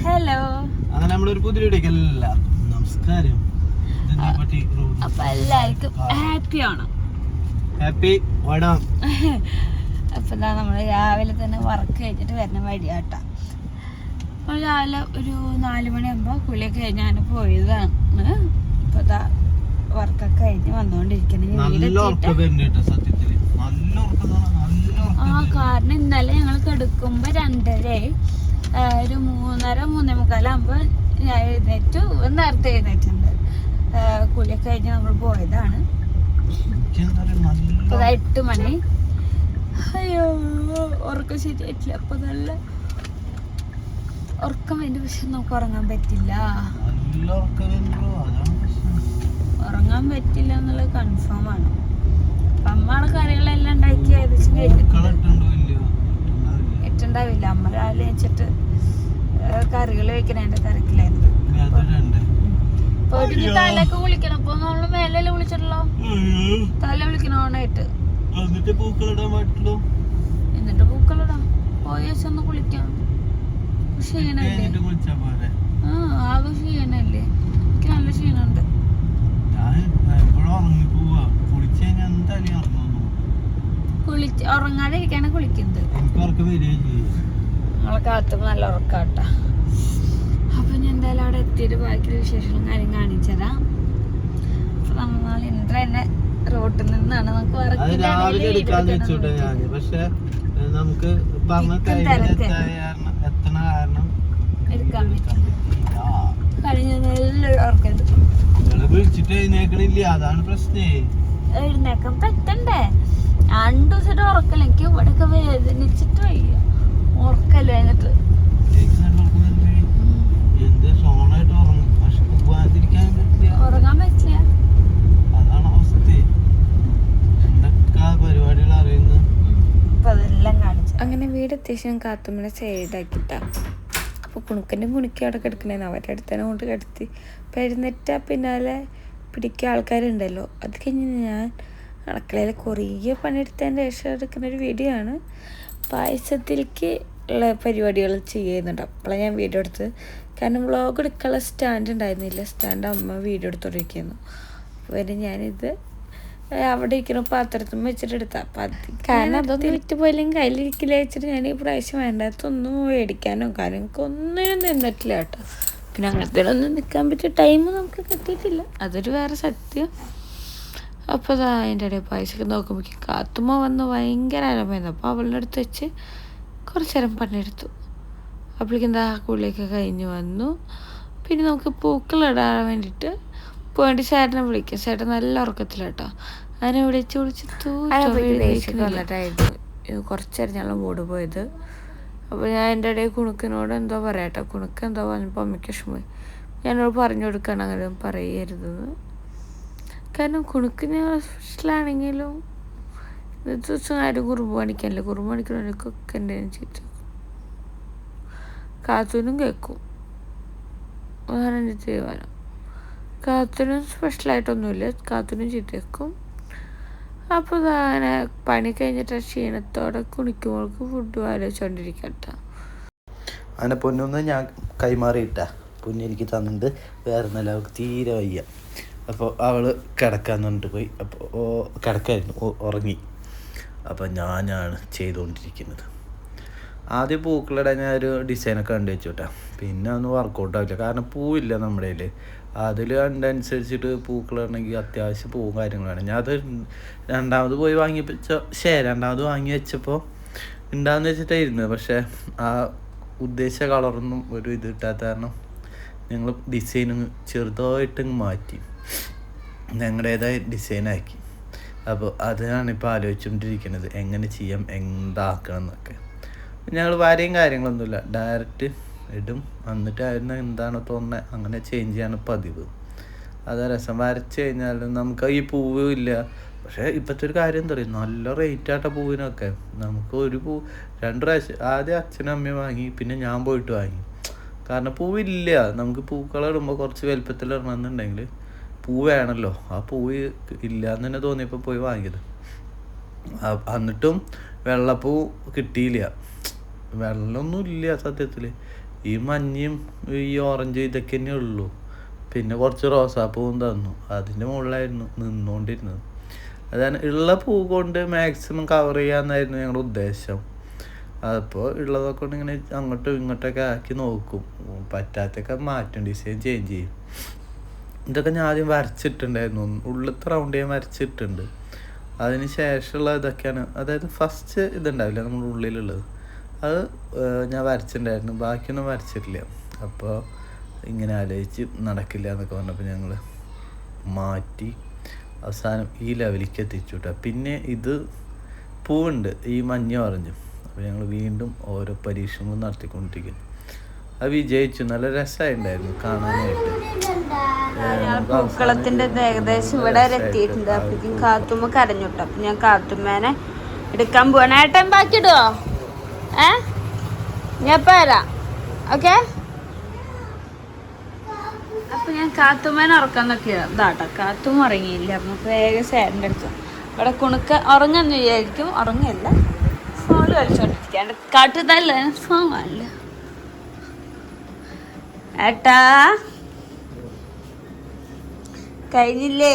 Hello. അങ്ങനെ നമ്മളൊരു പുതിയ വീഡിയോക്കല്ല. നമസ്കാരം. അപ്പൊ എല്ലാവർക്കും ഹാപ്പി ആണ്. ഹാപ്പി ഓണം. അപ്പൊ നമ്മള് രാവിലെ തന്നെ വർക്ക് കഴിഞ്ഞിട്ട് വരുന്ന വഴിയാട്ടാ. അപ്പോൾ രാവിലെ ഒരു 4 മണിയാകുമ്പോ കുളിയൊക്കെ കഴിഞ്ഞാണ് പോയതാണ്. ഇപ്പൊ വർക്കൊക്കെ കഴിഞ്ഞ് വന്നോണ്ടിരിക്കണേ. കാരണം ഇന്നലെ ഞങ്ങൾ കിടക്കുമ്പോ 2:30 ഒരു 3:30-3:45 ഞാൻ എഴുന്നേറ്റു. നേരത്തെ എഴുന്നേറ്റുണ്ട്. കുളിയൊക്കെ കഴിഞ്ഞ് നമ്മൾ പോയതാണ്. ഇപ്പൊ 8 മണി. അയ്യോ ഉറക്കം ശരിയായിട്ടില്ല. അപ്പൊ നല്ല ഉറക്കം വേണ്ടി. പക്ഷെ നമുക്ക് ഉറങ്ങാൻ പറ്റില്ല. ഉറങ്ങാൻ പറ്റില്ല എന്നുള്ളത് കൺഫേം ആണ്. അമ്മയുടെ കറികളെല്ലാം ഉണ്ടാക്കി ഏകദേശം ഇട്ടുണ്ടാവില്ല. അമ്മ രാവിലെ വെച്ചിട്ട് കറികൾ വെക്കണേന്റെ തിരക്കിലായിരുന്നു. ഒരു തലയൊക്കെ കുളിക്കണം. അപ്പൊ നമ്മള് മേലെ വിളിച്ചിട്ടല്ലോ. തല വിളിക്കണോണായിട്ട് എന്നിട്ട് പൂക്കളിടാം. പോയ ദിവസം ഒന്ന് കുളിക്കാം. ക്ഷീണല്ലേ? ആകെ ക്ഷീണല്ലേ? എനിക്ക് നല്ല ക്ഷീണുണ്ട്. ഉറങ്ങാതെ ഇരിക്കാണ് കുളിക്കുന്നത്. നമ്മളെ കാത്തുമ്പോ നല്ല ഉറക്കാട്ടാ. അപ്പൊ ഞാൻ എന്തായാലും അവിടെ എത്തിയിട്ട് ബാക്കിയുള്ള വിശേഷങ്ങളും കാര്യം കാണിച്ചതാം. അപ്പൊ നമ്മൾ ഇന്ദ്ര തന്നെ റോട്ടിൽ നിന്നാണ് നമുക്ക് എടുക്കാൻ പറ്റില്ല. കഴിഞ്ഞ നല്ലൊരു ഉറക്കുണ്ട്. എഴുന്നേക്കാൻ പറ്റണ്ടേ? 2 ദിവസമായിട്ട് ഉറക്കല്ല. എനിക്ക് ഇവിടെയൊക്കെ വേദനിച്ചിട്ട് വയ്യ. ഉറക്കല്ലോ എന്നിട്ട് ഉറങ്ങാൻ പറ്റില്ല. അങ്ങനെ വീട് അത്യാവശ്യം കാത്തുമ്മനെ സൈഡാക്കിട്ടാ. അപ്പോൾ കുണുക്കൻ്റെ കുണിക്ക് അവിടെ കിടക്കണേന്ന് അവരുടെ അടുത്തന്നെ കൊണ്ട് കിടത്തി. അപ്പം എഴുന്നേറ്റാ പിന്നാലെ പിടിക്കുക ആൾക്കാരുണ്ടല്ലോ. അത് കഴിഞ്ഞ് ഞാൻ അടുക്കളയിൽ കുറേ പണിയെടുത്തതിൻ്റെ ശേഷം എടുക്കുന്ന ഒരു വീഡിയോ ആണ്. പായസത്തിലേക്ക് ഉള്ള പരിപാടികൾ ചെയ്യുന്നുണ്ട്. അപ്പോഴാണ് ഞാൻ വീഡിയോ എടുത്തത്. കാരണം വ്ളോഗ് എടുക്കാനുള്ള സ്റ്റാൻഡ് ഉണ്ടായിരുന്നില്ല. സ്റ്റാൻഡ് അമ്മ വീഡിയോ എടുത്തോണ്ടിരിക്കുന്നു. അപ്പോൾ ഞാനിത് അവിടെ ഇരിക്കുന്ന പാത്രത്തിൽ വെച്ചിട്ട് എടുത്താൽ കാരണം അതൊന്നും വിറ്റ് പോയില്ലെങ്കിൽ കയ്യിലിരിക്കില്ല വെച്ചിട്ട് ഞാൻ ഈ പ്രാവശ്യം വേണ്ടാത്തൊന്നും മേടിക്കാനോ കാര്യങ്ങൾക്ക് ഒന്നിനും നിന്നിട്ടില്ല കേട്ടോ. പിന്നെ അങ്ങനത്തെ ഒന്നും നിൽക്കാൻ പറ്റിയ ടൈം നമുക്ക് കിട്ടിയിട്ടില്ല. അതൊരു വേറെ സത്യം. അപ്പോൾ അതിൻ്റെ ഇടയിൽ പായസമൊക്കെ നോക്കുമ്പോഴേക്കും കാത്തുമ്മ വന്ന് ഭയങ്കര അലമായിരുന്നു. അപ്പോൾ അവളുടെ അടുത്ത് വെച്ച് കുറച്ച് നേരം പണിയെടുത്തു. അപ്പോഴേക്കും എന്താ കുളിയൊക്കെ കഴിഞ്ഞ് വന്നു. പിന്നെ നമുക്ക് പൂക്കളിടാൻ വേണ്ടിയിട്ട് പോയിട്ട് ചേട്ടനെ വിളിക്കാം. ചേട്ടൻ നല്ല ഉറക്കത്തിലാട്ടോ. അതിനെ വിളിച്ച് കുറച്ച് നേരം ഞങ്ങൾ മൂട് പോയത്. അപ്പോൾ ഞാൻ എൻ്റെ ഇടയിൽ കുണുക്കിനോട് എന്തോ പറയാട്ടോ. കുണുക്ക് എന്തോ പറഞ്ഞപ്പോൾ അമ്മയ്ക്ക് വിഷമമായി. ഞാനോട് പറഞ്ഞു കൊടുക്കണം അങ്ങനെ പറയരുതെന്ന്. കാരണം കുണുക്കിന് സ്പെഷ്യലാണെങ്കിലും ഇന്നത്തെ ദിവസം ആരും കുറുമ്പ് കാണിക്കാനില്ല. കുറുമ്പ് കാണിക്കണവർക്കൊക്കെ എൻ്റെ ചീത്ത കാത്തൂനും കേൾക്കും. അതാണ് എൻ്റെ തീരുമാനം. കാത്തൂനും സ്പെഷ്യലായിട്ടൊന്നുമില്ല. കാത്തൂനും ചീത്ത കേൾക്കും. അപ്പോൾ അങ്ങനെ പണി കഴിഞ്ഞിട്ട് ക്ഷീണത്തോടെ കുണിക്കുമ്പോൾക്ക് ഫുഡ് ആലോചിച്ചോണ്ടിരിക്കട്ടോ. അങ്ങനെ പൊന്നൊന്നും ഞാൻ കൈമാറിയിട്ട പൊന്നു എനിക്ക് തന്നിട്ട് വേറെ നല്ല അവൾക്ക് തീരെ വയ്യ. അപ്പോൾ അവൾ കിടക്കാന്ന് പറഞ്ഞിട്ട് പോയി. അപ്പോൾ കിടക്കായിരുന്നു, ഉറങ്ങി. അപ്പോൾ ഞാനാണ് ചെയ്തുകൊണ്ടിരിക്കുന്നത്. ആദ്യം പൂക്കളിടാൻ ഞാൻ ഒരു ഡിസൈനൊക്കെ കണ്ടു വെച്ചു കേട്ടോ. പിന്നെ ഒന്നും വർക്കൗട്ട് ആവില്ല. കാരണം പൂവില്ല നമ്മുടെ കയ്യിൽ. അതിൽ കണ്ടനുസരിച്ചിട്ട് പൂക്കളിടണമെങ്കിൽ അത്യാവശ്യം പൂവും കാര്യങ്ങളാണ്. ഞാൻ അത് രണ്ടാമത് പോയി രണ്ടാമത് വാങ്ങി വെച്ചപ്പോൾ ഉണ്ടാകുന്ന വെച്ചിട്ടായിരുന്നു. പക്ഷേ ആ ഉദ്ദേശിച്ച കളറൊന്നും ഒരു ഇത് കിട്ടാത്ത കാരണം ഞങ്ങൾ ഡിസൈനും ചെറുതായിട്ട് മാറ്റി ഞങ്ങളുടേതായ ഡിസൈനാക്കി. അപ്പോൾ അതാണ് ഇപ്പോൾ ആലോചിച്ചുകൊണ്ടിരിക്കുന്നത്, എങ്ങനെ ചെയ്യാം, എന്താക്കണം എന്നൊക്കെ. ഞങ്ങൾ വരെയും കാര്യങ്ങളൊന്നുമില്ല, ഡയറക്റ്റ് ഇടും. എന്നിട്ട് അതിന് എന്താണോ തോന്നുന്നത് അങ്ങനെ ചേഞ്ച് ചെയ്യാണ് പതിവ്. അതാ രസം. വരച്ച് കഴിഞ്ഞാൽ നമുക്ക് ഈ പൂവ് ഇല്ല. പക്ഷേ ഇപ്പോഴത്തെ ഒരു കാര്യം എന്താ പറയുക, നല്ല റേറ്റാട്ട പൂവിനൊക്കെ. നമുക്ക് ഒരു 2 പ്രാവശ്യം ആദ്യം അച്ഛനും അമ്മയും വാങ്ങി, പിന്നെ ഞാൻ പോയിട്ട് വാങ്ങി. കാരണം പൂവില്ല. നമുക്ക് പൂക്കളിടുമ്പോൾ കുറച്ച് വലുപ്പത്തിലിടണമെന്നുണ്ടെങ്കിൽ പൂ വേണമല്ലോ. ആ പൂവ് ഇല്ല എന്ന് തന്നെ തോന്നിയപ്പോൾ പോയി വാങ്ങിയത്. എന്നിട്ടും വെള്ളപ്പൂ കിട്ടിയില്ല. വെള്ളമൊന്നും ഇല്ല സത്യത്തിൽ. ഈ മഞ്ഞയും ഈ ഓറഞ്ച് ഇതൊക്കെ തന്നെ ഉള്ളൂ. പിന്നെ കുറച്ച് റോസാപ്പൂവും തന്നു. അതിൻ്റെ മുകളിലായിരുന്നു നിന്നുകൊണ്ടിരുന്നത്. അതാണ് ഉള്ള പൂ കൊണ്ട് മാക്സിമം കവർ ചെയ്യാമെന്നായിരുന്നു ഞങ്ങളുടെ ഉദ്ദേശം. അപ്പോൾ ഉള്ളതൊക്കെ കൊണ്ട് ഇങ്ങനെ അങ്ങോട്ടും ഇങ്ങോട്ടൊക്കെ ആക്കി നോക്കും. പറ്റാത്തൊക്കെ മാറ്റും, ഡിസൈൻ ചേഞ്ച് ചെയ്യും. ഇതൊക്കെ ഞാൻ ആദ്യം വരച്ചിട്ടുണ്ടായിരുന്നു. ഉള്ളിലത്തെ റൗണ്ട് ഞാൻ വരച്ചിട്ടുണ്ട്. അതിന് ശേഷമുള്ള ഇതൊക്കെയാണ്, അതായത് ഫസ്റ്റ് ഇതുണ്ടാവില്ല നമ്മുടെ ഉള്ളിലുള്ളത്, അത് ഞാൻ വരച്ചിട്ടുണ്ടായിരുന്നു. ബാക്കിയൊന്നും വരച്ചിട്ടില്ല. അപ്പോൾ ഇങ്ങനെ ആലോചിച്ച് നടക്കില്ല എന്നൊക്കെ പറഞ്ഞപ്പോൾ ഞങ്ങൾ മാറ്റി അവസാനം ഈ ലെവലിലേക്ക് എത്തിച്ചു കേട്ടോ. പിന്നെ ഇത് പൂവുണ്ട്, ഈ മഞ്ഞ ഓറഞ്ചും. അപ്പോൾ ഞങ്ങൾ വീണ്ടും ഓരോ പരീക്ഷണങ്ങളും നടത്തിക്കൊണ്ടിരിക്കുന്നു. അത് വിജയിച്ചു. നല്ല രസമായിട്ടുണ്ടായിരുന്നു കാണാനായിട്ട്. പൂക്കളത്തിന്റെ ഏകദേശം ഇവിടെ വരെ എത്തിയിട്ടുണ്ട്. അപ്പോഴേക്കും കാത്തുമ്മ കരഞ്ഞുട്ടോ. അപ്പൊ ഞാൻ കാത്തുമ്മേനെ എടുക്കാൻ പോവാണ്. ഏട്ടൻ ബാക്കിയിടുവോ? ഞാൻ ഇപ്പൊ വരാം. ഓക്കെ. അപ്പൊ ഞാൻ കാത്തുമ്മേനെ ഉറക്കാൻ നോക്കിയതാ. ഇതാട്ടോ കാത്തുമ്മ ഉറങ്ങിയില്ല. നമുക്ക് വേഗം സേരൻ്റെ അടുത്ത് ഇവിടെ കുണുക്ക ഉറങ്ങാന്ന് വിചാരിക്കും. ഉറങ്ങിയല്ല, ഫോണിൽ കളിച്ചോണ്ടിരിക്കാണ്ട്. കാട്ടുതല്ല, ഫോൺ കാണില്ല. ഏട്ടാ കഴിഞ്ഞില്ലേ?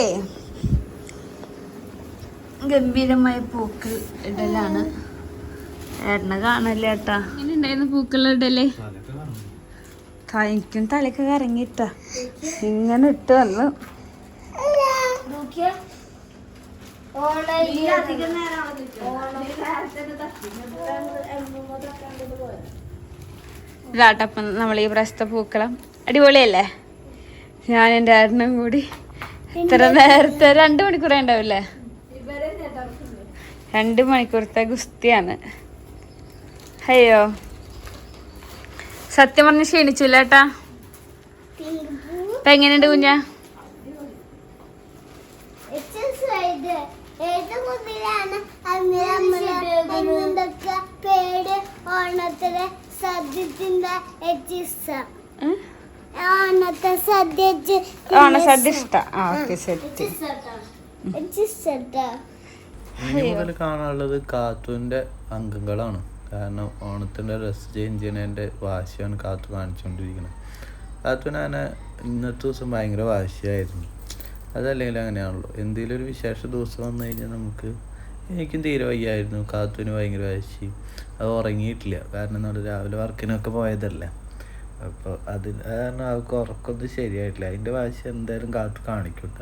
ഗംഭീരമായ പൂക്കൾ ഇടലാണ്. ഏട്ടനെ കാണല്ലേ ഏട്ടാ? ഇങ്ങനെ ഉണ്ടായിരുന്നു പൂക്കൾ ഇടല്. എനിക്കും തലയൊക്കെ കറങ്ങിട്ട ഇങ്ങനെ ഇട്ട് വന്നു. ഇതാട്ടപ്പം നമ്മൾ ഈ പ്രാവശ്യത്തെ പൂക്കളം അടിപൊളിയല്ലേ? ഞാൻ എൻ്റെ ഏട്ടനും കൂടി ഇത്ര നേരത്തെ 2 മണിക്കൂറേ ഉണ്ടാവില്ലേ? 2 മണിക്കൂറത്തെ ഗുസ്തിയാണ്. അയ്യോ സത്യം പറഞ്ഞ് ക്ഷീണിച്ചില്ല ഏട്ടാ? ഇപ്പൊ എങ്ങനെയുണ്ട് കുഞ്ഞാ? ഓണസദ്യ ഇഷ്ടം. ഇനി മുതൽ കാണാനുള്ളത് കാത്തുവിൻ്റെ അംഗങ്ങളാണ്. കാരണം ഓണത്തിൻ്റെ ഡ്രസ്സ് ചേഞ്ച് ചെയ്യുന്നതിൻ്റെ വാശിയാണ് കാത്തു കാണിച്ചുകൊണ്ടിരിക്കുന്നത്. കാത്തുവിന് അങ്ങനെ ഇന്നത്തെ ദിവസം ഭയങ്കര വാശിയായിരുന്നു. അതല്ലെങ്കിൽ അങ്ങനെയാണല്ലോ, എന്തെങ്കിലും ഒരു വിശേഷ ദിവസം വന്നു കഴിഞ്ഞാൽ എനിക്കും തീരെ വയ്യായിരുന്നു. കാത്തുവിന് ഭയങ്കര വാശി. അത് ഉറങ്ങിയിട്ടില്ല. കാരണം നമ്മൾ രാവിലെ വർക്കിനൊക്കെ പോയതല്ലേ. അപ്പോൾ അതിന് കാരണം അവൾക്ക് ഉറക്കൊന്നും ശരിയായിട്ടില്ല. അതിൻ്റെ വാശി എന്തായാലും കാത്തു കാണിക്കൂട്ട.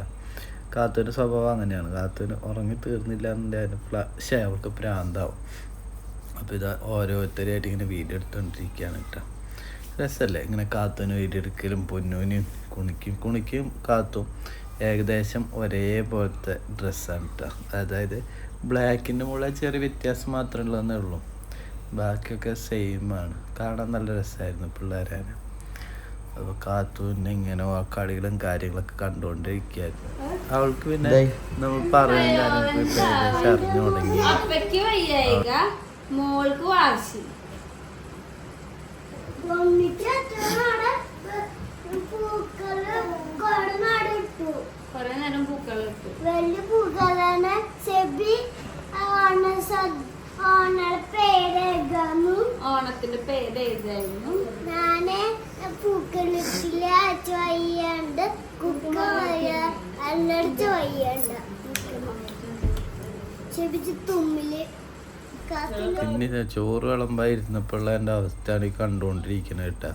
കാത്തുവിൻ്റെ സ്വഭാവം അങ്ങനെയാണ്. കാത്തുവിന് ഉറങ്ങി തീർന്നില്ല എന്നുണ്ടെങ്കിൽ അവൾക്ക് പ്രാന്താവും. അപ്പോൾ ഇത് ഓരോരുത്തരായിട്ട് ഇങ്ങനെ വീഡിയോ എടുത്തുകൊണ്ടിരിക്കുകയാണ് കേട്ടോ. രസമല്ലേ ഇങ്ങനെ കാത്തുവിന് വീഡിയോ എടുക്കലും? പൊന്നൂനും കുണിക്കും കാത്തും ഏകദേശം ഒരേപോലത്തെ ഡ്രസ്സാണ് കേട്ടോ. അതായത് ബ്ലാക്കിൻ്റെ മുകളിൽ ചെറിയ വ്യത്യാസം മാത്രമേ ഉള്ളതെന്നേ ഉള്ളൂ. ബാക്കിയൊക്കെ സെയിമാണ്. കാണാൻ നല്ല രസമായിരുന്നു പിള്ളേരാണ്. അപ്പോൾ കാത്തുവിൻ്റെ ഇങ്ങനെ കളികളും കാര്യങ്ങളൊക്കെ കണ്ടുകൊണ്ടിരിക്കുകയായിരുന്നു. അവൾക്ക് പിന്നെ നമ്മൾ പറയുന്ന കാര്യങ്ങൾക്ക് ഏകദേശം അറിഞ്ഞു തുടങ്ങി. മോൾക്ക് വാശി. കൊറേ നേരം പൂക്കൾ ഇട്ടു. വലിയ പൂക്കളാണ്. ഓണത്തിന്റെ പേര് എഴുതായിരുന്നു. ഞാന് പൂക്കളിട്ടില്ല വയ്യാണ്ട് കുക്ക അല്ലടിച്ച് വയ്യാണ്ട് ചെവിച്ച് തുമ്മില്. പിന്നെ ചോറ് വിളമ്പായിരുന്നപ്പോഴുള്ള എൻ്റെ അവസ്ഥയാണ് ഈ കണ്ടുകൊണ്ടിരിക്കുന്നത് കേട്ടോ.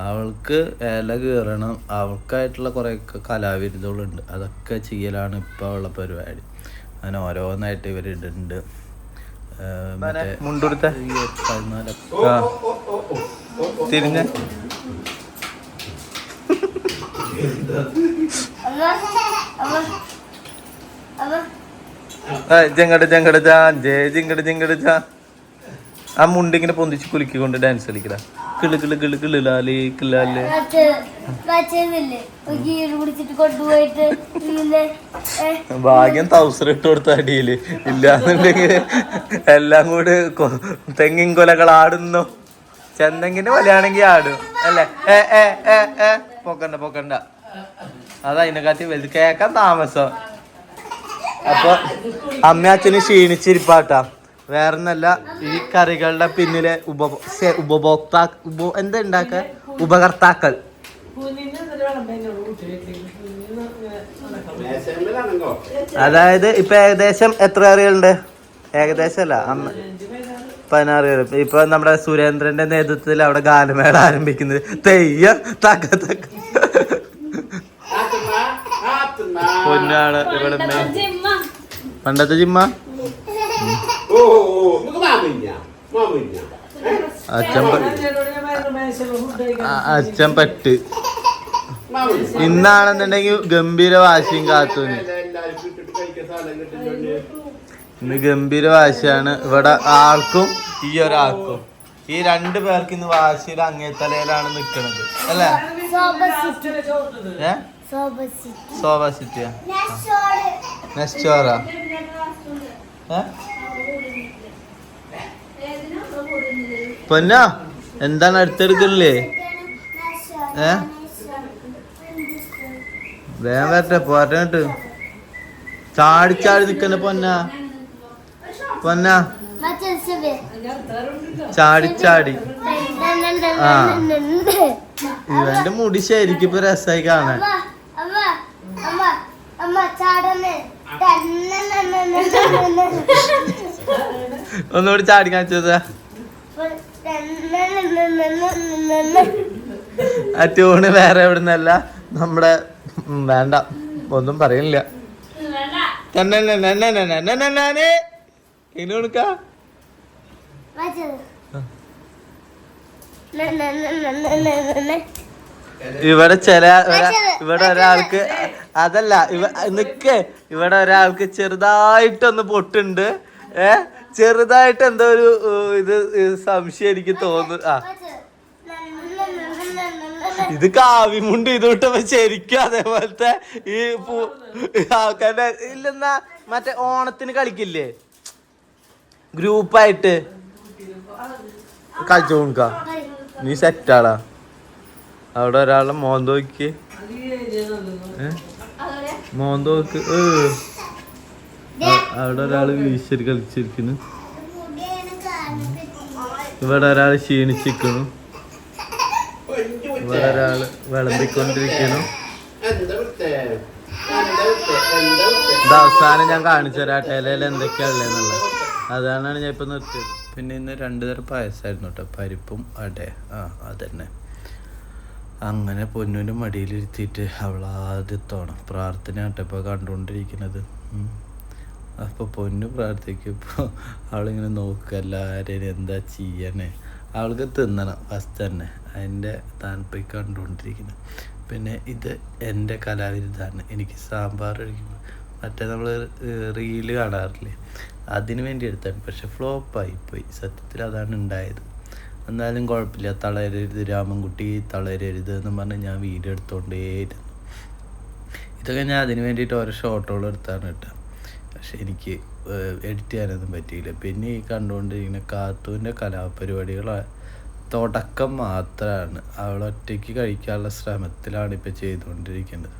അവൾക്ക് ഇല കീറണം. അവൾക്കായിട്ടുള്ള കുറേ കലാവിരുദ്ധങ്ങളുണ്ട്. അതൊക്കെ ചെയ്യലാണ് ഇപ്പോൾ ഉള്ള പരിപാടി. അങ്ങനെ ഓരോന്നായിട്ട് ഇവരിടുന്നുണ്ട്. മുണ്ടെടുത്ത 14 തിരിഞ്ഞ ജിങ്കട ആ മുണ്ടിങ്ങനെ പൊന്തിച്ച് കുലുക്കിക്കൊണ്ട് ഡാൻസ് കളിക്കല. ഭാഗ്യം 1000 ഇട്ട് കൊടുത്ത അടിയില്. ഇല്ലാന്നുണ്ടെങ്കിൽ എല്ലാം കൂടെ തെങ്ങിൻ കൊലകൾ ആടുന്നു. ചെന്തെങ്കിന്റെ കൊലയാണെങ്കി ആടും അല്ലേ? പൊക്കണ്ട. അതതിനെക്കാട്ടി വലുത് കേക്കാൻ താമസം. അപ്പൊ അമ്മ അച്ഛന് ക്ഷീണിച്ചിരിപ്പാട്ടാ. വേറൊന്നല്ല, ഈ കറികളുടെ പിന്നിലെ എന്താ ഉണ്ടാക്ക ഉപകർത്താക്കൾ. അതായത് ഇപ്പൊ ഏകദേശം എത്ര കറികളുണ്ട്? ഏകദേശം അല്ല 16 കറി. ഇപ്പൊ നമ്മുടെ സുരേന്ദ്രന്റെ നേതൃത്വത്തിൽ അവിടെ ഗാനമേള ആരംഭിക്കുന്നത്. തെയ്യം തക്ക തക്ക പൊന്നാണ് ഇവിടെ പണ്ടത്തെ ജിമ്മ. അച്ഛൻ പട്ട്. ഇന്നാണെന്നുണ്ടെങ്കിൽ ഗംഭീര വാശിയും കാത്തൂന്. ഇന്ന് ഗംഭീര വാശിയാണ് ഇവിടെ ആൾക്കും ഈ ഒരാൾക്കും. ഈ 2 പേർക്ക് ഇന്ന് വാശിയിൽ അങ്ങേത്തലയിലാണ് നിക്കണത് അല്ലേ? സോഫ സിറ്റിയാ നെസ്റ്റോറാ? പൊന്നാ എന്താണ് അടുത്തെടുക്കണില്ലേ? വേഗം വരട്ടെ പോരട്ട്. ചാടി നിക്കണ്ട പൊന്നാ ചാടി. ആ ഇവന്റെ മുടി ശരിക്കും ഇപ്പൊ രസമായി കാണാൻ. ഒന്നുകൂടി ചാടി കാണിച്ചതാ. ആ ട്യൂണ് വേറെ എവിടുന്നല്ല, നമ്മുടെ വേണ്ട ഒന്നും പറയില്ല. ഇനി കൊടുക്ക. ഇവിടെ ഇവിടെ ഒരാൾക്ക് അതല്ല ഇവിടെ ഒരാൾക്ക് ചെറുതായിട്ടൊന്ന് പൊട്ടുണ്ട്. ചെറുതായിട്ട് എന്തോ ഒരു ഇത് സംശയം എനിക്ക് തോന്നുന്നു. ആ ഇത് കാവിമുണ്ട് ഇതോട്ട് ശരിക്കും അതേപോലത്തെ ഈ ആൾക്കാരുടെ ഇല്ലെന്നാ മറ്റേ ഓണത്തിന് കളിക്കില്ലേ ഗ്രൂപ്പായിട്ട് കളിച്ചു കൊടുക്ക. നീ സെറ്റാളാ. അവിടെ ഒരാളുടെ മോന്തോക്ക് അവിടെ ഒരാള് വീശരി കളിച്ചിരിക്കുന്നു. ഇവിടെ ഒരാള് ക്ഷീണിച്ചിരിക്കുന്നു. ഇവിടെ ഒരാള് വിളമ്പിക്കൊണ്ടിരിക്കുന്നു. ഇത് അവസാനം ഞാൻ കാണിച്ചു തരാം ഇലയിൽ എന്തൊക്കെയാ ഉള്ളതെന്നുള്ളത്. അതാണ് ഞാൻ ഇപ്പൊ നിർത്തിയത്. പിന്നെ ഇന്ന് 2 തരം പായസമായിരുന്നു കേട്ടോ, പരിപ്പും അട. അതന്നെ. അങ്ങനെ പൊന്നൂൻ്റെ മടിയിലിരുത്തിയിട്ട് അവളാദ്യത്തോണം പ്രാർത്ഥന കേട്ടോ ഇപ്പോൾ കണ്ടുകൊണ്ടിരിക്കുന്നത്. അപ്പോൾ പൊന്നു പ്രാർത്ഥിക്കുമ്പോൾ അവളിങ്ങനെ നോക്കുക എല്ലാവരെയും എന്താ ചെയ്യണേ. അവൾക്ക് തിന്നണം ഫസ്റ്റ് തന്നെ, അതിൻ്റെ താല്പര്യം കണ്ടുകൊണ്ടിരിക്കുന്നത്. പിന്നെ ഇത് എൻ്റെ കലാവിരുദ്ധാണ്. എനിക്ക് സാമ്പാർ കഴിക്കുമ്പോൾ മറ്റേ നമ്മൾ റീല് കാണാറില്ലേ, അതിന് വേണ്ടി എടുത്താണ്. പക്ഷെ ഫ്ലോപ്പായിപ്പോയി. സത്യത്തിൽ അതാണ് ഉണ്ടായത്. എന്നാലും കുഴപ്പമില്ല. തളരരുത് രാമൻകുട്ടി തളരരുത് എന്ന് പറഞ്ഞ് ഞാൻ വീഡിയോ എടുത്തുകൊണ്ടേയിരുന്നു. ഇതൊക്കെ ഞാൻ അതിന് വേണ്ടിയിട്ട് ഓരോ ഷോട്ടുകൾ എടുത്താണ് കേട്ടോ. പക്ഷെ എനിക്ക് എഡിറ്റ് ചെയ്യാനൊന്നും പറ്റിയില്ല. പിന്നെ ഈ കണ്ടുകൊണ്ടിരിക്കുന്ന കാത്തൂൻ്റെ കലാപരിപാടികൾ തുടക്കം മാത്രമാണ്. അവളൊറ്റയ്ക്ക് കഴിക്കാനുള്ള ശ്രമത്തിലാണ് ഇപ്പോൾ ചെയ്തുകൊണ്ടിരിക്കുന്നത്.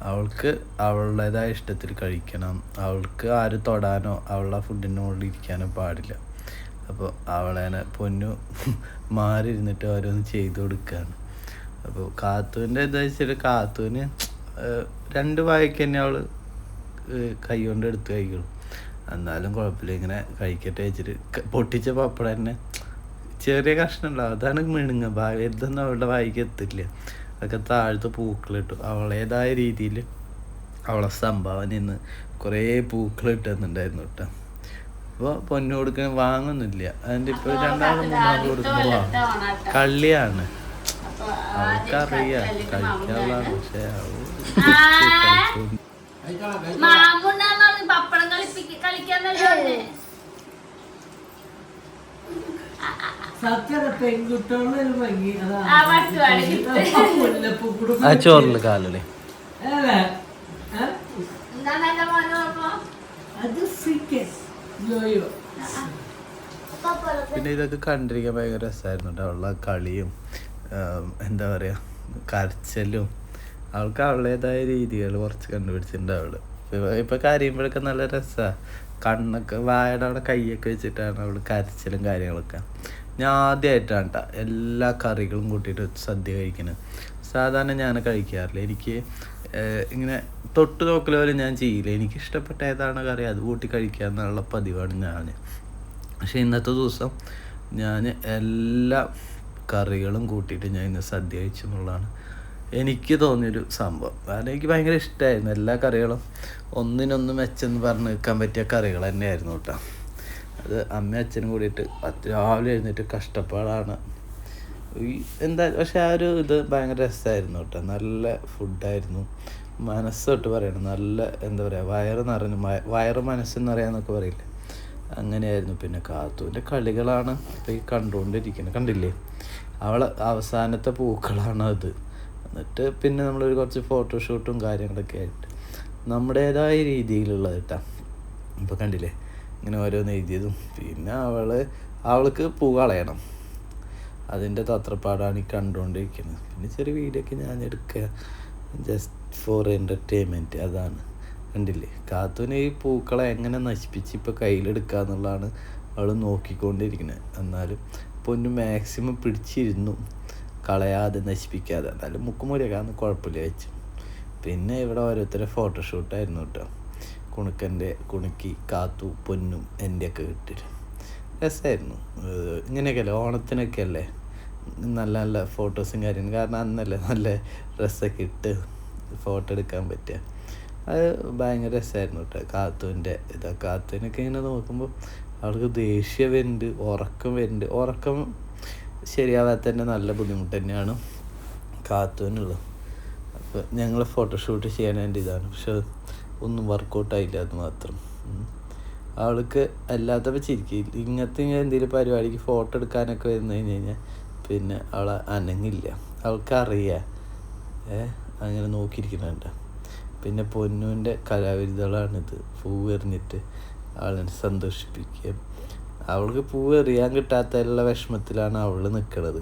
അവൾക്ക് അവളുടേതായ ഇഷ്ടത്തിൽ കഴിക്കണം. അവൾക്ക് ആരും തൊടാനോ അവളുടെ ഫുഡിൻ്റെ മുകളിൽ ഇരിക്കാനോ പാടില്ല. അപ്പോൾ അവളേനെ പൊന്നു മാറി ഇരുന്നിട്ട് ഓരോന്ന് ചെയ്തു കൊടുക്കുകയാണ്. അപ്പോൾ കാത്തൂൻ്റെ എന്താ വെച്ചാൽ കാത്തൂന് 2 വായ്ക്ക് തന്നെ അവൾ കൈ കൊണ്ട് എടുത്ത് കഴിക്കുള്ളൂ. എന്നാലും കുഴപ്പമില്ല, ഇങ്ങനെ കഴിക്കട്ടെ വെച്ചിട്ട് പൊട്ടിച്ച പപ്പടം തന്നെ ചെറിയ കഷ്ണം ഉണ്ടാവും, അതാണ് മിണുങ്ങ. വലുതൊന്നും അവളുടെ വായിക്ക് എത്തില്ല. അതൊക്കെ താഴത്തെ പൂക്കളിട്ടു. അവളേതായ രീതിയിൽ അവളെ സംഭാവന ഇന്ന് കുറേ പൂക്കൾ ഇട്ടുന്നുണ്ടായിരുന്നു കേട്ടോ. അപ്പോൾ പൊന്നു കൊടുക്കാൻ വാങ്ങുന്നില്ല. അതിൻ്റെ ഇപ്പോൾ 2-3 കൊടുക്കുമ്പോൾ കള്ളിയാണ്. അവൾക്കറിയാം കഴിക്കാനുള്ളതാണ്. പക്ഷെ ആ ചോറില് കാലല്ലേ പിന്നെ ഇതൊക്കെ കണ്ടിരിക്കാൻ ഭയങ്കര രസമായിരുന്നു കേട്ടോ. അവളുടെ കളിയും എന്താ പറയുക കരച്ചലും അവൾക്ക് അവളുടേതായ രീതികൾ കുറച്ച് കണ്ടുപിടിച്ചിട്ടുണ്ട് അവള്. ഇപ്പൊ കരയുമ്പോഴൊക്കെ നല്ല രസമാണ്. കണ്ണൊക്കെ വായുടെ അവിടെ കൈയൊക്കെ വെച്ചിട്ടാണ് അവൾ കരച്ചിലും കാര്യങ്ങളൊക്കെ. ഞാൻ ആദ്യമായിട്ടാണ് കേട്ടോ എല്ലാ കറികളും കൂട്ടിയിട്ട് സദ്യ കഴിക്കുന്നത്. സാധാരണ ഞാൻ കഴിക്കാറില്ല. എനിക്ക് ഇങ്ങനെ തൊട്ട് നോക്കൽ പോലെ ഞാൻ ചെയ്യില്ല. എനിക്ക് ഇഷ്ടപ്പെട്ട ഏതാണ് കറി അത് കൂട്ടി കഴിക്കുക എന്നുള്ള പതിവാണ് ഞാൻ. പക്ഷേ ഇന്നത്തെ ദിവസം ഞാൻ എല്ലാ കറികളും കൂട്ടിയിട്ട് ഞാൻ ഇന്ന് സദ്യ കഴിച്ചു എന്നുള്ളതാണ് എനിക്ക് തോന്നിയൊരു സംഭവം. കാരണം എനിക്ക് ഭയങ്കര ഇഷ്ടമായിരുന്നു. എല്ലാ കറികളും ഒന്നിനൊന്ന് മെച്ചെന്ന് പറഞ്ഞ് നിൽക്കാൻ പറ്റിയ കറികൾ തന്നെയായിരുന്നു കേട്ടോ. അത് അമ്മയും അച്ഛനും കൂടിയിട്ട് രാവിലെ എഴുന്നേറ്റ് കഷ്ടപ്പാടാണ് എന്താ. പക്ഷെ ആ ഒരു ഇത് ഭയങ്കര രസമായിരുന്നു കേട്ടോ. നല്ല ഫുഡായിരുന്നു. മനസ്സൊട്ട് പറയണം, നല്ല എന്താ പറയുക, വയറ് നിറഞ്ഞു, വയറ് മനസ്സെന്ന് പറയാന്നൊക്കെ പറയില്ലേ, അങ്ങനെയായിരുന്നു. പിന്നെ കാത്തൂൻ്റെ കളികളാണ് ഇപ്പോൾ ഈ കണ്ടുകൊണ്ടിരിക്കുന്നത്. കണ്ടില്ലേ, അവസാനത്തെ പൂക്കളാണ് അത്. എന്നിട്ട് പിന്നെ നമ്മളൊരു കുറച്ച് ഫോട്ടോഷൂട്ടും കാര്യങ്ങളൊക്കെ ആയിട്ട് നമ്മുടേതായ രീതിയിലുള്ളത് കേട്ടോ. ഇപ്പോൾ കണ്ടില്ലേ ഇങ്ങനെ ഓരോന്ന് എഴുതിയതും. പിന്നെ അവൾക്ക് പൂ കളയണം, അതിൻ്റെ തത്രപ്പാടാണ് ഈ കണ്ടുകൊണ്ടിരിക്കുന്നത്. പിന്നെ ചെറിയ വീഡിയോ ഒക്കെ ഞാൻ എടുക്കുക ജസ്റ്റ് ഫോർ എൻ്റർടൈൻമെൻറ്റ്. അതാണ് കണ്ടില്ലേ, കാത്തൂന് ഈ പൂക്കളെ എങ്ങനെ നശിപ്പിച്ച് ഇപ്പോൾ കയ്യിലെടുക്കുക എന്നുള്ളതാണ് അവൾ നോക്കിക്കൊണ്ടിരിക്കുന്നത്. എന്നാലും പൊന്നു മാക്സിമം പിടിച്ചിരുന്നു, കളയാതെ നശിപ്പിക്കാതെ. എന്നാലും മുക്കുമൂലയൊക്കെ അന്ന് കുഴപ്പമില്ല വെച്ചു. പിന്നെ ഇവിടെ ഓരോരുത്തരെ ഫോട്ടോഷൂട്ടായിരുന്നു കേട്ടോ. കുണുക്കി കാത്തു പൊന്നും എൻ്റെയൊക്കെ ഇട്ടിട്ട് രസമായിരുന്നു. ഇങ്ങനെയൊക്കെയല്ലേ ഓണത്തിനൊക്കെ അല്ലേ നല്ല നല്ല ഫോട്ടോസും കാര്യങ്ങളും. കാരണം അന്നല്ലേ നല്ല ഡ്രസ്സൊക്കെ ഇട്ട് ഫോട്ടോ എടുക്കാൻ പറ്റുക. അത് ഭയങ്കര രസമായിരുന്നു കേട്ടോ. കാത്തുവിനൊക്കെ ഇങ്ങനെ നോക്കുമ്പോൾ അവൾക്ക് ദേഷ്യം വരുന്നുണ്ട്, ഉറക്കം വരുന്നുണ്ട്. ഉറക്കം ശരിയാവാത്തതിൻ്റെ നല്ല ബുദ്ധിമുട്ട് തന്നെയാണ് കാത്തുവിനുള്ളത്. അപ്പോൾ ഞങ്ങൾ ഫോട്ടോഷൂട്ട് ചെയ്യാൻ വേണ്ടി ഇതാണ്. പക്ഷെ ഒന്നും വർക്കൗട്ടായില്ല, അത് മാത്രം. അവൾക്ക് അല്ലാത്തപ്പോൾ ചിരിക്കില്ല. ഇങ്ങനത്തെ എന്തെങ്കിലും പരിപാടിക്ക് ഫോട്ടോ എടുക്കാനൊക്കെ വന്നു കഴിഞ്ഞാൽ പിന്നെ അവൾ അനങ്ങില്ല. അവൾക്കറിയാം അങ്ങനെ നോക്കിയിരിക്കുന്നുണ്ട്. പിന്നെ പൊന്നുവിൻ്റെ കലാവിരുദ്ധകളാണിത്. പൂവ് എറിഞ്ഞിട്ട് അവളെ സന്തോഷിപ്പിക്കുക. അവൾക്ക് പൂവ് എറിയാൻ കിട്ടാത്തതിലുള്ള വിഷമത്തിലാണ് അവൾ നിൽക്കുന്നത്.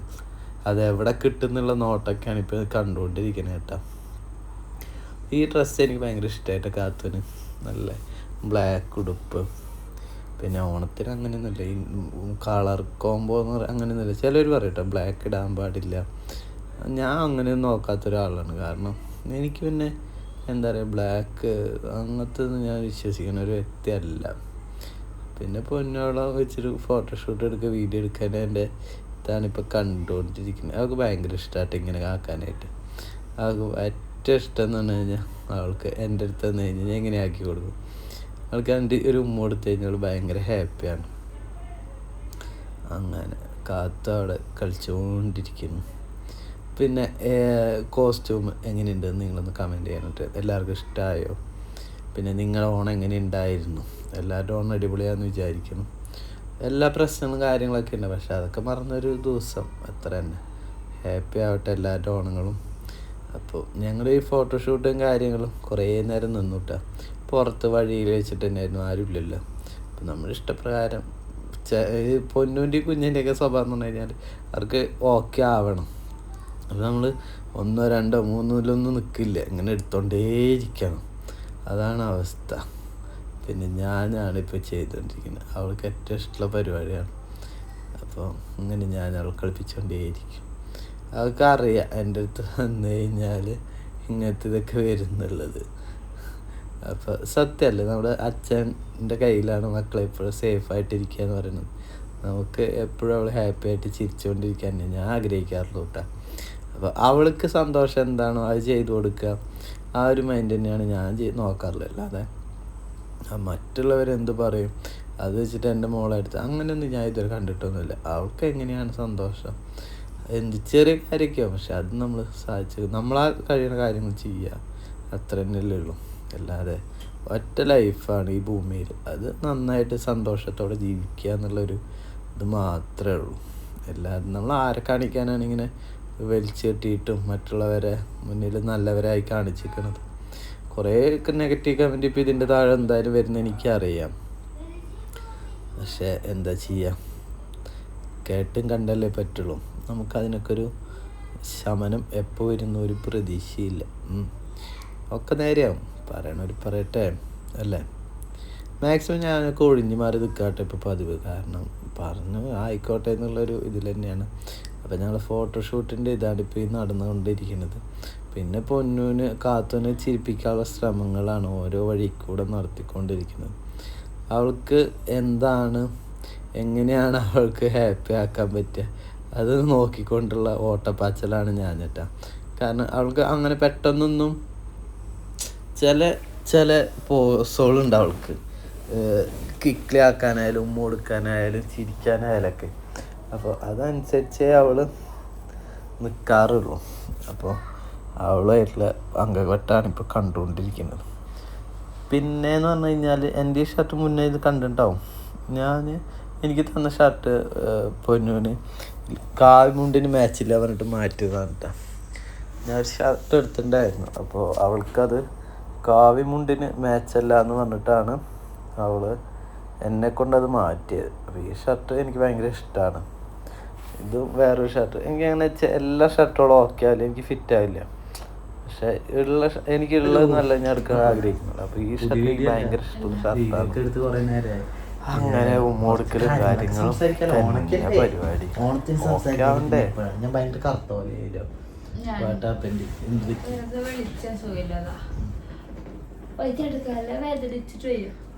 അതെവിടെ കിട്ടുന്നുള്ള നോട്ടൊക്കെയാണ് ഇപ്പോൾ കണ്ടുകൊണ്ടിരിക്കുന്നത് കേട്ടോ. ഈ ഡ്രസ്സ് എനിക്ക് ഭയങ്കര ഇഷ്ടമായിട്ട് കാത്തുവിന്. നല്ല ബ്ലാക്ക് ഉടുപ്പ്. പിന്നെ ഓണത്തിന് അങ്ങനെയൊന്നുമില്ല, ഈ കളർ കോംബോ എന്ന് അങ്ങനെയൊന്നുമില്ല. ചിലർ പറയും കേട്ടോ ബ്ലാക്ക് ഇടാൻ പാടില്ല. ഞാൻ അങ്ങനെയൊന്നും നോക്കാത്തൊരാളാണ്. കാരണം എനിക്ക് പിന്നെ എന്താ പറയുക, ബ്ലാക്ക് അങ്ങനത്തെ ഞാൻ വിശ്വസിക്കുന്ന ഒരു വ്യക്തിയല്ല. പിന്നെ പൊന്നോളെ വെച്ചൊരു ഫോട്ടോഷൂട്ട് എടുക്കുക, വീഡിയോ എടുക്കാൻ എൻ്റെ ഇതാണിപ്പോൾ കണ്ടുകൊണ്ടിരിക്കുന്നത്. അവൾക്ക് ഭയങ്കര ഇഷ്ടമായിട്ട് ഇങ്ങനെ ആക്കാനായിട്ട്. അവൾക്ക് ഏറ്റവും ഇഷ്ടം എന്ന് പറഞ്ഞു കഴിഞ്ഞാൽ അവൾക്ക് എൻ്റെ അടുത്ത് വന്നു കഴിഞ്ഞാൽ ഞാൻ ഇങ്ങനെ ആക്കി കൊടുക്കും. അവൾക്ക് എൻ്റെ ഒരു ഉമ്മ കൊടുത്തു കഴിഞ്ഞാൽ അവൾ ഭയങ്കര ഹാപ്പിയാണ്. അങ്ങനെ കാത്തു അവിടെ കളിച്ചുകൊണ്ടിരിക്കുന്നു. പിന്നെ കോസ്റ്റ്യൂം എങ്ങനെയുണ്ടെന്ന് നിങ്ങളൊന്ന് കമൻറ്റ് ചെയ്യാനായിട്ട്. എല്ലാവർക്കും ഇഷ്ടമായോ? പിന്നെ നിങ്ങളുടെ ഓണം എങ്ങനെ ഉണ്ടായിരുന്നു? എല്ലാവരുടെ ഓണം അടിപൊളിയാണെന്ന് വിചാരിക്കുന്നു. എല്ലാ പ്രശ്നങ്ങളും കാര്യങ്ങളൊക്കെ ഉണ്ട്, പക്ഷെ അതൊക്കെ മറന്നൊരു ദിവസം അത്ര തന്നെ. ഹാപ്പി ആവട്ടെ എല്ലാവരുടെ ഓണങ്ങളും. അപ്പോൾ ഞങ്ങൾ ഈ ഫോട്ടോഷൂട്ടും കാര്യങ്ങളും കുറേ നേരം നിന്നു കേട്ടോ. പുറത്ത് വഴിയിൽ വെച്ചിട്ട് തന്നെയായിരുന്നു, ആരുമില്ലല്ലോ. അപ്പോൾ നമ്മുടെ ഇഷ്ടപ്രകാരം പൊന്നൂൻ്റെയും കുഞ്ഞിൻ്റെയൊക്കെ സ്വഭാവം എന്ന് പറഞ്ഞു കഴിഞ്ഞാൽ അവർക്ക് ഓക്കെ ആവണം. അപ്പോൾ നമ്മൾ 1, 2, 3 നിൽക്കില്ല, ഇങ്ങനെ എടുത്തോണ്ടേയിരിക്കണം. അതാണ് അവസ്ഥ. പിന്നെ ഞാനാണിപ്പോൾ ചെയ്തുകൊണ്ടിരിക്കുന്നത്. അവൾക്ക് ഏറ്റവും ഇഷ്ടമുള്ള പരിപാടിയാണ്. അപ്പോൾ ഇങ്ങനെ ഞാൻ അവൾ കളിപ്പിച്ചുകൊണ്ടേയിരിക്കും. അവൾക്കറിയാം എൻ്റെ അടുത്ത് വന്നു കഴിഞ്ഞാൽ ഇങ്ങനത്തെ ഇതൊക്കെ വരുന്നുള്ളത്. അപ്പോൾ സത്യമല്ലേ, നമ്മുടെ അച്ഛൻ്റെ കയ്യിലാണ് മക്കളെ എപ്പോഴും സേഫായിട്ടിരിക്കുക എന്ന് പറയുന്നത്. നമുക്ക് എപ്പോഴും അവൾ ഹാപ്പി ആയിട്ട് ചിരിച്ചുകൊണ്ടിരിക്കാൻ ഞാൻ ആഗ്രഹിക്കാറുള്ളൂ കേട്ടോ. അപ്പോൾ അവൾക്ക് സന്തോഷം എന്താണോ അത് ചെയ്തു കൊടുക്കുക, ആ ഒരു മൈൻഡ് തന്നെയാണ് ഞാൻ നോക്കാറുള്ളത്. അല്ലാതെ മറ്റുള്ളവരെന്ത് പറയും അത് വെച്ചിട്ട് എൻ്റെ മോളെ അടുത്ത് അങ്ങനെയൊന്നും ഞാൻ ഇതുവരെ കണ്ടിട്ടൊന്നുമില്ല. അവൾക്ക് എങ്ങനെയാണ് സന്തോഷം, എന്ത് ചെറിയ കാര്യമൊക്കെയോ, പക്ഷെ അത് നമ്മൾ സാധിച്ചു നമ്മളാൽ കഴിയുന്ന കാര്യങ്ങൾ ചെയ്യുക, അത്ര തന്നെയല്ലേ ഉള്ളൂ. അല്ലാതെ ഒറ്റ ലൈഫാണ് ഈ ഭൂമിയിൽ, അത് നന്നായിട്ട് സന്തോഷത്തോടെ ജീവിക്കുക എന്നുള്ളൊരു ഇത് മാത്രമേ ഉള്ളൂ. എല്ലാവരും നമ്മൾ ആരെ കാണിക്കാനാണ് ഇങ്ങനെ വലിച്ചു കെട്ടിയിട്ടും മറ്റുള്ളവരെ മുന്നിൽ നല്ലവരായി കാണിച്ചിരിക്കുന്നത്. കുറേയൊക്കെ നെഗറ്റീവ് കമൻറ്റ് ഇപ്പോൾ ഇതിൻ്റെ താഴെ എന്തായാലും വരുന്നത് എനിക്കറിയാം. പക്ഷേ എന്താ ചെയ്യുക, കേട്ടും കണ്ടല്ലേ പറ്റുള്ളൂ. നമുക്കതിനൊക്കെ ഒരു ശമനം എപ്പോൾ വരുന്ന ഒരു പ്രതീക്ഷയില്ല. ഒക്കെ നേരെയാവും, പറയണവർ പറയട്ടെ അല്ലേ. മാക്സിമം ഞാനൊക്കെ ഒഴിഞ്ഞു മാറി നിൽക്കാട്ടെ ഇപ്പോൾ പതിവ്. കാരണം പറഞ്ഞു ആയിക്കോട്ടെ എന്നുള്ളൊരു ഇതിൽ തന്നെയാണ്. അപ്പോൾ ഞങ്ങൾ ഫോട്ടോഷൂട്ടിൻ്റെ ഇതാണ് ഇപ്പോൾ ഈ നടന്നുകൊണ്ടിരിക്കുന്നത്. പിന്നെ പൊന്നൂന് കാത്തുവിനെ ചിരിപ്പിക്കാനുള്ള ശ്രമങ്ങളാണ് ഓരോ വഴി കൂടെ നടത്തിക്കൊണ്ടിരിക്കുന്നത്. അവൾക്ക് എന്താണ് എങ്ങനെയാണ് അവൾക്ക് ഹാപ്പി ആക്കാൻ പറ്റുക അത് നോക്കിക്കൊണ്ടുള്ള ഓട്ടപ്പാച്ചലാണ് ഞാൻ കേട്ടോ. കാരണം അവൾക്ക് അങ്ങനെ പെട്ടെന്നൊന്നും ചില പോസുകളുണ്ട് അവൾക്ക്, കിക്കിലാക്കാനായാലും ഉമ്മ കൊടുക്കാനായാലും ചിരിക്കാനായാലൊക്കെ. അപ്പോൾ അതനുസരിച്ചേ അവൾ നിൽക്കാറുള്ളൂ. അപ്പോൾ അവളായിട്ടുള്ള അംഗവട്ടാണ് ഇപ്പോൾ കണ്ടുകൊണ്ടിരിക്കുന്നത്. പിന്നെയെന്ന് പറഞ്ഞു കഴിഞ്ഞാൽ എൻ്റെ ഈ ഷർട്ട് മുന്നേ ഇത് കണ്ടിട്ടുണ്ടാവും. എനിക്ക് തന്ന ഷർട്ട് പൊന്നൂന് കാവിമുണ്ടിന് മാച്ചില്ല പറഞ്ഞിട്ട് മാറ്റിയതാണ് കേട്ടോ. ഞാൻ ഒരു ഷർട്ട് എടുത്തിട്ടുണ്ടായിരുന്നു. അപ്പോൾ അവൾക്കത് കാവിമുണ്ടിന് മാച്ചല്ല എന്ന് പറഞ്ഞിട്ടാണ് അവൾ എന്നെ കൊണ്ടത് മാറ്റിയത്. അപ്പോൾ ഈ ഷർട്ട് എനിക്ക് ഭയങ്കര ഇഷ്ടമാണ്. ഇതും വേറൊരു ഷർട്ട് എനിക്കങ്ങനെ എല്ലാ ഷർട്ടുകളും ഓക്കെ ആവില്ല, എനിക്ക് ഫിറ്റ് ആവില്ല. പക്ഷെ എനിക്കുള്ളത് നല്ല ഞാൻ എടുക്കാൻ ആഗ്രഹിക്കുന്നുള്ളൂ. അപ്പോൾ ഈ ഷർട്ട് എനിക്ക് ഭയങ്കര ഇഷ്ടമുള്ള ഷർട്ടാണ്. അങ്ങനെ ഉമ്മോടുക്കലും കാര്യങ്ങളും പരിപാടി ഓക്കെ. ഞാൻ ഭയങ്കര കറുത്ത പോലെ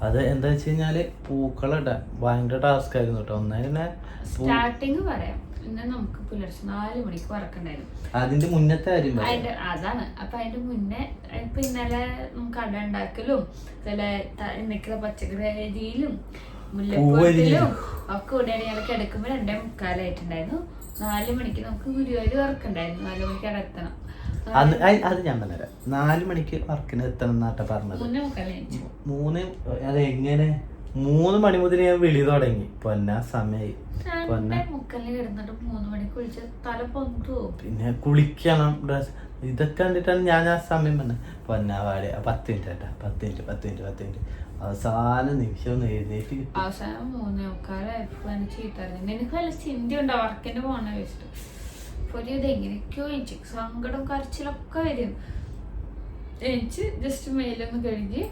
അത് എന്താ വെച്ച് കഴിഞ്ഞാല് പൂക്കളിടാൻ ഭയങ്കര ടാസ്ക് ആയിരുന്നു കേട്ടോ. ഒന്നേ സ്റ്റാർട്ടിങ് പറയാം. പിന്നെ നമുക്ക് പുലർച്ചെ 4 മണിക്ക് വറക്കണ്ടായിരുന്നു. അതിന്റെ മുന്നത്തെ കാര്യം അതാണ്. അപ്പൊ അതിന്റെ മുന്നേ ഇപ്പൊ ഇന്നലെ നമുക്ക് അട ഉണ്ടാക്കലും ചില നിൽക്കുന്ന പച്ചക്കറി അരിയിലും മുല്ലപ്പൂത്തിലും ഒക്കെ കൂടെയാണ് ഞങ്ങൾ കിടക്കുമ്പോൾ 2:45 4 മണിക്ക് നമുക്ക് ഗുരുവായൂർ വറക്കുണ്ടായിരുന്നു. 4 മണിക്ക് അവിടെ എത്തണം. അത് ഞാൻ പറഞ്ഞുതരാം. 4 മണിക്ക് വർക്കിന് എത്തണം എന്നാട്ടാ പറഞ്ഞത്. 3 അതെങ്ങനെ 3 മണി മുതൽ ഞാൻ വിളി തുടങ്ങി. പൊന്ന സമയായി. 2:45 കിടന്നിട്ട് 3 മണിക്ക് കുളിച്ച് തല പൊന്തു. പിന്നെ കുളിക്കണം, ഡ്രസ് ഇതൊക്കെ കണ്ടിട്ടാണ് ഞാൻ ആ സമയം പറഞ്ഞത്. പൊന്നാവാടെ 10 മിനിറ്റ് കേട്ടാ, 10 മിനിറ്റ് അവസാന നിമിഷം ഒന്ന് എഴുന്നേറ്റ് കിട്ടി. അവസാനം 3:45 ചീത്തറിഞ്ഞു. എനിക്ക് വല്ല ചിന്തി ഉണ്ടോ വർക്കിന്റെ പോണ വെച്ചിട്ട്. ഒരു ഇതെങ്ങനെയൊക്കെയോ എനിക്ക് സങ്കടം കരച്ചിലൊക്കെ വരും. എനിക്ക് ജസ്റ്റ് മെയിലൊന്ന് കഴിഞ്ഞ്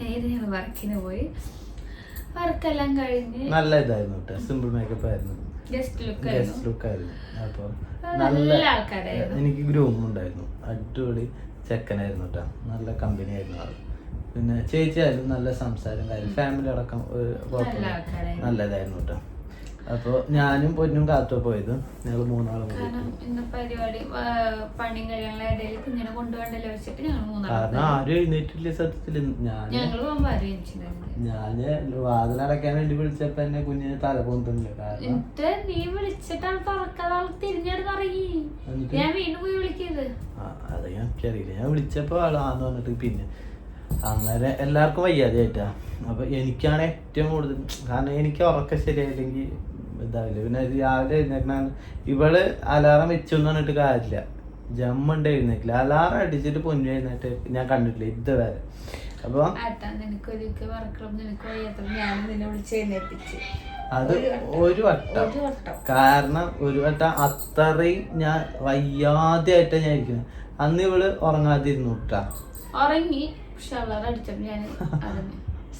ഞങ്ങൾ വർക്കിന് പോയി. വർക്കെല്ലാം കഴിഞ്ഞ് നല്ല ഇതായിരുന്നു കേട്ടോ, സിമ്പിൾ മേക്കപ്പ് ആയിരുന്നു, ഗസ്റ്റ് ലുക്ക് ആയിരുന്നു. അപ്പോൾ നല്ല ആൾക്കാരായിരുന്നു. എനിക്ക് ഗ്രൂം ഉണ്ടായിരുന്നു, അടിപൊളി ചെക്കനായിരുന്നു കേട്ടോ, നല്ല കമ്പനി ആയിരുന്നു ആൾ. പിന്നെ ചേച്ചിയായിരുന്നു, നല്ല സംസാരം കാര്യം, ഫാമിലി അടക്കം നല്ലതായിരുന്നു കേട്ടോ. അപ്പോൾ ഞാനും പൊന്നും കാത്തോ പോയത്, ഞങ്ങൾ 3 ആളും ഇന്ന് പരിപാടി പണിയും കഴിയാനുള്ള ഇടയിൽ കുഞ്ഞിനെ കൊണ്ടുപോകണ്ടല്ലോ വെച്ചിട്ട് ഞങ്ങൾ 3 ആളും. കാരണം ആരും എഴുന്നേറ്റില്ല സത്യത്തില്. ഞാന് വാതിലടക്കാൻ വേണ്ടി വിളിച്ചപ്പോ എന്നെ കുഞ്ഞിന് തല പൊന്തുന്നില്ല. കാരണം നീ വിളിച്ചിട്ടാണ് തുറക്കാതെ ആൾ തിരിഞ്ഞെടുത്ത് ഇറങ്ങി. ഞാൻ വീണ്ടും പോയി വിളിക്കുന്നത്. അത് എനിക്കറിയില്ല. ഞാൻ വിളിച്ചപ്പോ ആളാന്ന് പറഞ്ഞിട്ട് പിന്നെ അങ്ങനെ എല്ലാവർക്കും വയ്യാതെയായിട്ടാ. അപ്പൊ എനിക്കാണ് ഏറ്റവും കൂടുതൽ, കാരണം എനിക്ക് ഉറക്കം ശരിയായില്ലെങ്കിൽ ഇതാവില്ല. പിന്നെ രാവിലെ എഴുന്നേക്കാൻ ഇവള് അലാറം വെച്ചു എന്ന് പറഞ്ഞിട്ട് കാര്യമില്ല, ജമ്മുണ്ട് എഴുന്നേക്കില്ല. അലാറം അടിച്ചിട്ട് പൊന്നു എഴുന്നേറ്റ് ഞാൻ കണ്ടിട്ടില്ല ഇതുവരെ. അപ്പൊ അത് ഒരു വട്ടം, കാരണം ഒരു വട്ടം അത്രയും ഞാൻ വയ്യാതെയായിട്ടാ ഞാൻ ഇരിക്കുന്നത്. അന്ന് ഇവള് ഉറങ്ങാതിരുന്നു കേട്ടാ, ഉറങ്ങി.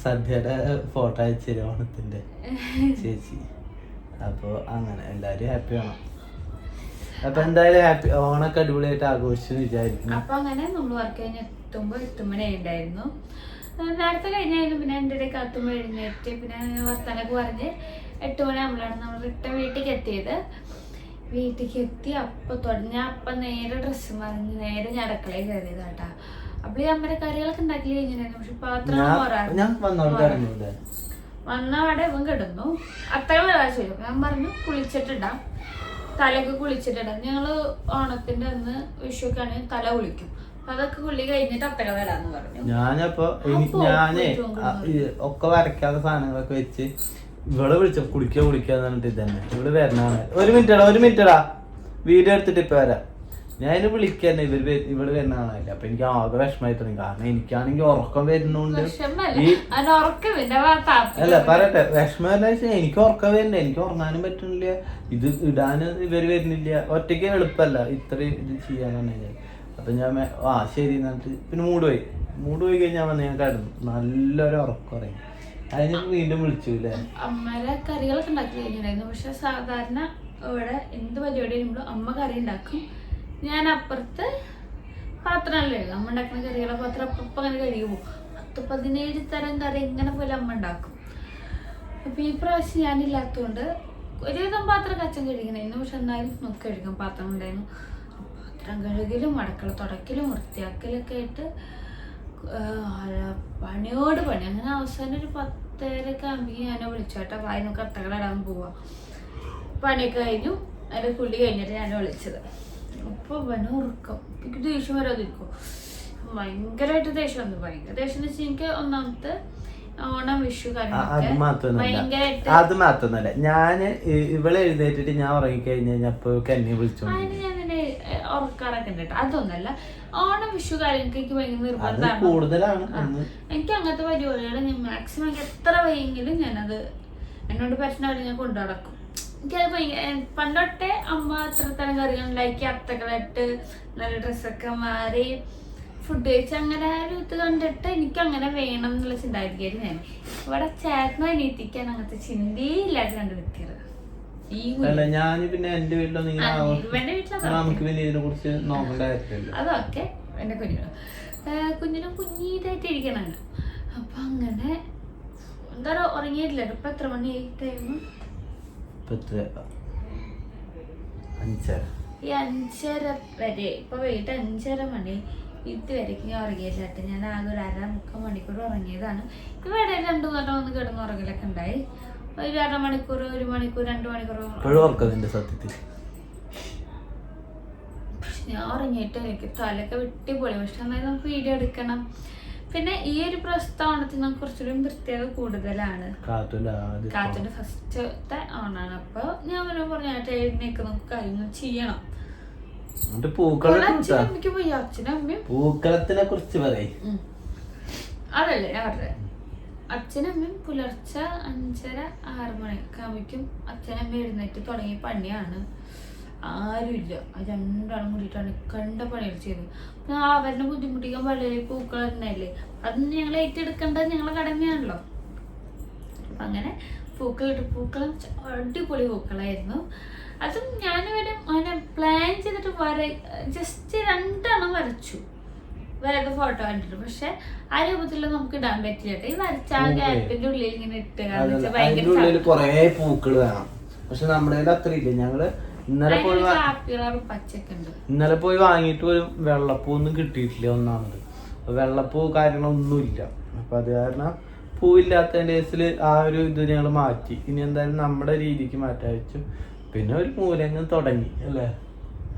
സദ്യയുടെ ഫോട്ടോ അയച്ചു ഓണത്തിന്റെ ചേച്ചി. അപ്പോൾ അങ്ങനെ എല്ലാരും ഹാപ്പി ആണോ. അപ്പൊ എന്തായാലും ഹാപ്പി ഓണൊക്കെ അടിപൊളിയായിട്ട് ആഘോഷിച്ചു വിചാരിക്കുന്നു. അപ്പൊ അങ്ങനെ നമ്മൾ വർക്ക് കഴിഞ്ഞ് എത്തുമ്പോ 8 മണി ഉണ്ടായിരുന്നു. നേരത്തെ കഴിഞ്ഞായിരുന്നു. പിന്നെ എൻ്റെ ഇടയിൽ കാത്തുമ്പോൾ എഴുന്നേറ്റ് പിന്നെ വർത്താനൊക്കെ പറഞ്ഞ് 8 മണി ആകുമ്പോഴാണ് നമ്മൾ റിട്ടേൺ വീട്ടിലേക്ക് എത്തിയത്. വീട്ടിലേക്ക് എത്തി അപ്പം നേരെ ഡ്രസ്സ് മറിഞ്ഞ് നേരെ ഞാൻ അടുക്കളയിൽ കയറിയത് കേട്ടാ. അപ്പോൾ ഈ അമ്മയുടെ കറികളൊക്കെ ഉണ്ടാക്കി കഴിഞ്ഞിട്ടുണ്ടായിരുന്നു. പക്ഷെ പാത്രം വന്നപാടെ ഇവൻ കിടന്നു. അത്രയും പ്രാവശ്യം ഞാൻ പറഞ്ഞു കുളിച്ചിട്ടിടാം, തലയൊക്കെ കുളിച്ചിട്ടിടാം. ഞങ്ങള് ഓണത്തിന്റെ അന്ന് വിഷുക്കാണ് തല കുളിക്കും. അപ്പൊ അതൊക്കെ കുളി കഴിഞ്ഞിട്ട് അപ്പഴ വരാന്ന് പറഞ്ഞു. ഞാനപ്പോ ഒക്കെ വരയ്ക്കാത്ത സാധനങ്ങളൊക്കെ വെച്ച് ഇവിടെ വിളിച്ച കുളിക്കാന്ന് പറഞ്ഞിട്ട് ഇതന്നെ ഇവിടെ വരണാണ്. ഒരു മിനിറ്റടാ വീഡിയോ എടുത്തിട്ട് ഇപ്പൊ വരാം. ഞാൻ ഇതിന് വിളിക്കന്നെ ഇവിടെ വരുന്ന കാണാനില്ല. അപ്പൊ എനിക്ക് ആകെ വിഷമായി തുടങ്ങി. കാരണം എനിക്കാണെങ്കിൽ ഉറക്കം വരുന്നുണ്ട്. അല്ല പറയട്ടെ, വിഷമം എനിക്ക് ഉറക്കം വരുന്നില്ല, എനിക്ക് ഉറങ്ങാനും പറ്റുന്നില്ല, ഇത് ഇടാനും ഇവര് വരുന്നില്ല. ഒറ്റയ്ക്ക് എളുപ്പമല്ല ഇത്രയും ഇത് ചെയ്യാന്ന് പറഞ്ഞു കഴിഞ്ഞാൽ. അപ്പം ഞാൻ ശരി എന്നിട്ട് പിന്നെ മൂട് പോയി കഴിഞ്ഞാൽ വന്ന് ഞാൻ കിടന്നു. നല്ലൊരു ഉറക്കം പറയും. അതിന് വീണ്ടും വിളിച്ചു അല്ലേ. അമ്മയുടെ കറികളൊക്കെ ഉണ്ടാക്കി കഴിഞ്ഞിട്ടുണ്ടായിരുന്നു. പക്ഷെ സാധാരണ ഇവിടെ എന്ത് പരിപാടി വരുമ്പോഴും അമ്മ കറി ഉണ്ടാക്കും. ഞാൻ അപ്പുറത്ത് പാത്രമല്ലേ അമ്മ ഉണ്ടാക്കുന്ന കറികളെ പാത്രം അപ്പം അങ്ങനെ കഴുകി പോകും. 10-17 തരം കറി എങ്ങനെ പോലെ അമ്മ ഉണ്ടാക്കും. അപ്പം ഈ പ്രാവശ്യം ഞാനില്ലാത്തതുകൊണ്ട് ഒരുവിധം പാത്രം കച്ചം കഴുകണമായിരുന്നു. പക്ഷെ എന്നാലും നോക്കി കഴുകാൻ പാത്രം ഉണ്ടായിരുന്നു. പാത്രം കഴുകലും അടുക്കള തുടക്കലും വൃത്തിയാക്കലൊക്കെ ആയിട്ട് പണിയോട് പണി. അങ്ങനെ അവസാനം ഒരു 10:30 ആകുമ്പോൾ ഞാൻ വിളിച്ചോട്ടെ വായന കട്ടകളിടാൻ പോവാ. പണിയൊക്കെ കഴിഞ്ഞു. അതിൻ്റെ കുളി കഴിഞ്ഞിട്ട് ഞാൻ വിളിച്ചത്. അപ്പോൾ അവന് ഉറക്കം. എനിക്ക് ദേഷ്യം വരാതിരിക്കും. ഭയങ്കരമായിട്ട് ദേഷ്യം വന്നു. ഭയങ്കര ദേഷ്യം എന്ന് വെച്ചാൽ എനിക്ക് ഒന്നാമത്തെ ഓണം വിഷു അത് മാത്രമല്ല ഞാൻ ഇവളെ എഴുന്നേറ്റിട്ട് ഞാൻ ഉറങ്ങിക്കഴിഞ്ഞപ്പോ എന്നെ വിളിച്ചു. അതിന് ഞാൻ അങ്ങനെ ഉറക്കാറൊക്കെ ഉണ്ട്. അതൊന്നല്ല, ഓണം വിഷു കാര്യങ്ങൾക്ക് എനിക്ക് ഭയങ്കര നിർബന്ധമാണ്. കൂടുതലാണ് എനിക്ക് അങ്ങനത്തെ പരിപാടികൾ ഞാൻ മാക്സിമം എത്ര വയ്യെങ്കിലും ഞാനത് എന്നോട് പറ്റുന്നവരെ ഞാൻ കൊണ്ടു നടക്കും. എനിക്കത് ഭയങ്കര പണ്ടൊട്ടെ അമ്മ എത്രത്തരം കറികൾ ഉണ്ടാക്കി അത്തകളായിട്ട് നല്ല ഡ്രസ്സൊക്കെ മാറി ഫുഡ് കഴിച്ച് അങ്ങനെ ആ ഒരു ഇത് കണ്ടിട്ട് എനിക്ക് അങ്ങനെ വേണം എന്നുള്ള ചിന്തായിരിക്കും ഞാൻ. ഇവിടെ ചേട്ടനും അനിയത്തിക്കാൻ അങ്ങനത്തെ ചിന്തയില്ലാതെ കണ്ടു നിൽക്കരുത്. അതൊക്കെ എന്റെ കുഞ്ഞിനും കുഞ്ഞീതായിട്ട് ഇരിക്കണാണ്. അപ്പൊ അങ്ങനെ എന്താ ഉറങ്ങിയിട്ടില്ല. ഇപ്പൊ എത്ര മണി ടൈം? ഈ 5:30 വരെ. ഇപ്പൊ വൈകിട്ട് 5:30 മണി. ഇതുവരെയ്ക്ക് ഞാൻ ഉറങ്ങിയില്ലാട്ട്. ഞാൻ ആകെ ഒരു 1/2-3 മണിക്കൂർ ഉറങ്ങിയതാണ്. ഇവിടെ 2 വട്ടം വന്ന് കിടന്ന് ഉറങ്ങലൊക്കെ ഉണ്ടായി. ഒരു 1/2 മണിക്കൂർ, 1 മണിക്കൂർ, 2 മണിക്കൂർ ഞാൻ ഉറങ്ങിയിട്ട് എനിക്ക് തലയൊക്കെ വിട്ടുപോയി. പക്ഷെ എന്നാലും നമുക്ക് വീഡിയോ എടുക്കണം. പിന്നെ ഈ ഒരു പ്രസ്താവനത്തിൽ നമുക്ക് കുറച്ചുകൂടി പ്രത്യേകത കൂടുതലാണ്. കാറ്റുന്റെ ഫസ്റ്റത്തെ ഓണാണ്. അപ്പൊ ഞാൻ പറഞ്ഞു എഴുന്നേക്ക് നമുക്ക് കാര്യങ്ങൾ ചെയ്യണം. പൂക്കളത്തിനെ കുറിച്ച് പറയും. അതല്ലേ ഞാൻ പറഞ്ഞത്. അച്ഛനമ്മയും പുലർച്ചെ 5:30-6 മണിയൊക്കെ ആകുമ്പോഴേക്കും അച്ഛനമ്മ എഴുന്നേറ്റ് തുടങ്ങിയ പണിയാണ്. ആരുമില്ല. അത് രണ്ടാളും കൂടിയിട്ടാണ് കണ്ട പണികൾ ചെയ്തത്. അപ്പൊ അവരുടെ ബുദ്ധിമുട്ടിക്കാൻ വളരെ പൂക്കൾ തന്നെയല്ലേ. അതൊന്നും ഞങ്ങൾ ഏറ്റെടുക്കേണ്ടത് ഞങ്ങളെ കടമയാണല്ലോ. അപ്പൊ അങ്ങനെ പൂക്കളം അടിപൊളി പൂക്കളായിരുന്നു. അതും ഞാനിവിടെ അങ്ങനെ പ്ലാൻ ചെയ്തിട്ട് ജസ്റ്റ് 2 എണ്ണം വരച്ചു. വേറെ ഫോട്ടോ കണ്ടിട്ട്. പക്ഷെ ആ രൂപത്തിൽ നമുക്ക് ഇടാൻ പറ്റില്ല. ഈ വരച്ച ആ ഗ്യാപ്പിന്റെ ഉള്ളിൽ ഇങ്ങനെ ഇട്ട് കൊറേ പൂക്കൾ വേണം. പക്ഷെ നമ്മുടെ അത്ര ഇല്ല. ഞങ്ങള് ഇന്നലെ പോയി വാങ്ങിയിട്ട് ഒരു വെള്ളപ്പൂ ഒന്നും കിട്ടിയിട്ടില്ല. ഒന്നാമത് വെള്ളപ്പൂ കാര്യങ്ങളൊന്നുമില്ല. അപ്പൊ അത് കാരണം പൂവില്ലാത്തതിന്റെ കേസിൽ ആ ഒരു ഇത് ഞങ്ങൾ മാറ്റി. ഇനി എന്തായാലും നമ്മുടെ രീതിക്ക് മാറ്റാൻ വെച്ചു. പിന്നെ ഒരു മൂലങ്ങ് തുടങ്ങി അല്ലേ.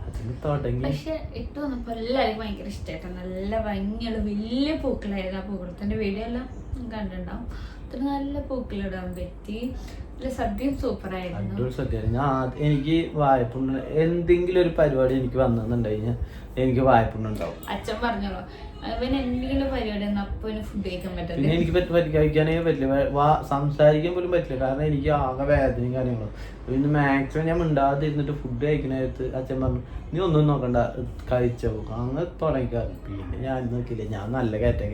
അതിന് തുടങ്ങി. പക്ഷെ ഇട്ട് വന്നപ്പോ എല്ലാവർക്കും ഭയങ്കര ഇഷ്ടമായിട്ടോ. നല്ല ഭംഗിയുള്ള വലിയ പൂക്കളായിരുന്നു. ആ പൂക്കളത്തിന്റെ വീഡിയോ എല്ലാം കണ്ടിട്ടുണ്ടാവും. അത്ര നല്ല പൂക്കളിടാൻ പറ്റി. സദ്യയും സൂപ്പറായിരുന്നു. സദ്യ എനിക്ക് വായ്പുണ്ട്. എന്തെങ്കിലും ഒരു പരിപാടി എനിക്ക് വന്നെന്നുണ്ടെങ്കിൽ എനിക്ക് വായ്പുണ്ടാവും. അച്ഛൻ പറഞ്ഞോളൂ അവന് എന്തെങ്കിലും പരിപാടി അപ്പൊ ഫുഡ് കഴിക്കാൻ പറ്റില്ല. പിന്നെ എനിക്ക് കഴിക്കാനേ പറ്റില്ല. സംസാരിക്കാൻ പോലും പറ്റില്ല. കാരണം എനിക്ക് ആകെ വേദനയും കാര്യങ്ങളും. പിന്നെ മാക്സിമം ഞാൻ മിണ്ടാതിരുന്നിട്ട് ഫുഡ് കഴിക്കുന്ന നേരത്ത് അച്ഛൻ പറഞ്ഞു നീ ഒന്നും നോക്കണ്ട കഴിച്ചോ അങ്ങനെ തുടങ്ങിക്കാറ്. പിന്നെ ഞാൻ നോക്കിയില്ല. ഞാൻ നല്ല കയറ്റി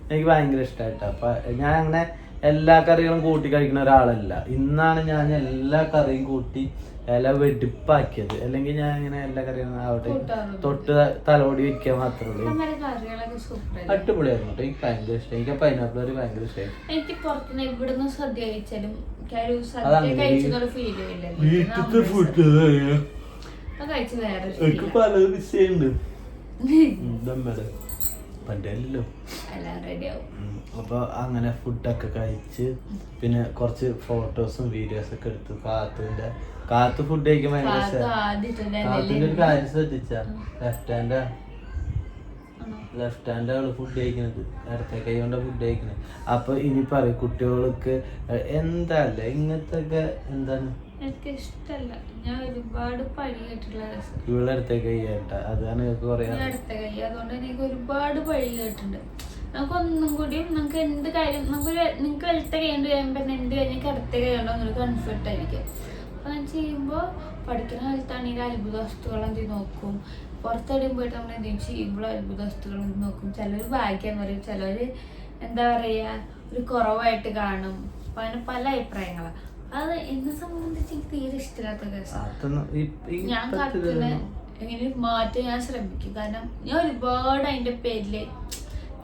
എനിക്ക് ഭയങ്കര ഇഷ്ടമായിട്ടാ. അപ്പൊ ഞാൻ അങ്ങനെ എല്ലാ കറികളും കൂട്ടി കഴിക്കുന്ന ഒരാളല്ല. ഇന്നാണ് ഞാൻ എല്ലാ കറിയും കൂട്ടി ഇല വെടിപ്പാക്കിയത്. അല്ലെങ്കിൽ ഞാൻ ഇങ്ങനെ എല്ലാ കറിയും ആവട്ടെ തൊട്ട് തലോടി വെക്കാൻ മാത്രമേ ഉള്ളൂ. അടിപൊളിയായിരുന്നു കേട്ടോ. എനിക്ക് ഭയങ്കര ഇഷ്ടം. എനിക്ക് പൈനാപ്പിൾ കറി ഭയങ്കര ഇഷ്ടമായി. എനിക്ക് പുറത്തുനിന്ന് ഇവിടുന്ന് സദ്യ കഴിച്ചാലും വീട്ടിലത്തെ ഫുഡ് എനിക്ക് പല വിഷയമുണ്ട്. പണ്ടല്ലോ. അപ്പൊ അങ്ങനെ ഫുഡൊക്കെ കഴിച്ച് പിന്നെ കുറച്ച് ഫോട്ടോസും വീഡിയോസും ഒക്കെ എടുത്തു. കാത്തു ഫുഡ് കഴിക്കാൻ ഭയങ്കര കാത്തിന്റെ ഒരു കാര്യം ശ്രദ്ധിച്ചാ ലെഫ്റ്റ് ഹാൻഡ് അവള് ഫുഡ് കഴിക്കുന്നത്. ഇടത്തെ കൈ കൊണ്ട് ഫുഡ് കഴിക്കുന്നത്. അപ്പൊ ഇനി പറയും കുട്ടികൾക്ക് എന്താല്ലേ ഇങ്ങനത്തെ ഒക്കെ എന്താണ് എനിക്ക് ഇഷ്ടല്ല. ഞാൻ ഒരുപാട് പഴി കേട്ടിട്ടുള്ള ഇവളുടെ അടുത്ത കൈ കേട്ടാ. അതാണ് കുറെ അടുത്ത കൈ. അതുകൊണ്ട് എനിക്ക് ഒരുപാട് പഴി കേട്ടിട്ടുണ്ട്. നമുക്കൊന്നും കൂടിയും നമുക്ക് എന്ത് കാര്യം നിങ്ങൾക്ക് വലത്തെ കൈ കൊണ്ട് കഴിയുമ്പോൾ എന്ത് കഴിഞ്ഞാൽ അടുത്ത കൈ ഉണ്ടോ എന്നൊരു കൺഫർട്ട് ആയിരിക്കും. അപ്പൊ ചെയ്യുമ്പോൾ പഠിക്കുന്ന കാലത്താണെങ്കിൽ അത്ഭുത വസ്തുക്കൾ എന്തെങ്കിലും നോക്കും, പുറത്തെവിടെയും പോയിട്ട് നമ്മൾ എന്തെങ്കിലും ചെയ്യുമ്പോൾ അത്ഭുത വസ്തുക്കൾ നോക്കും. ചിലർ ഭാഗ്യം പറയും, ചിലർ എന്താ പറയുക ഒരു കുറവായിട്ട് കാണും. അപ്പം അങ്ങനെ പല അഭിപ്രായങ്ങളാണ്. അത് എന്നെ സംബന്ധിച്ച് എനിക്ക് തീരെ ഇഷ്ടമില്ലാത്ത കേസാണ്. ഞാൻ കാത്തുനെ എങ്ങനെ മാറ്റാൻ ഞാൻ ശ്രമിക്കും. കാരണം ഞാൻ ഒരുപാട് അതിൻ്റെ പേരിൽ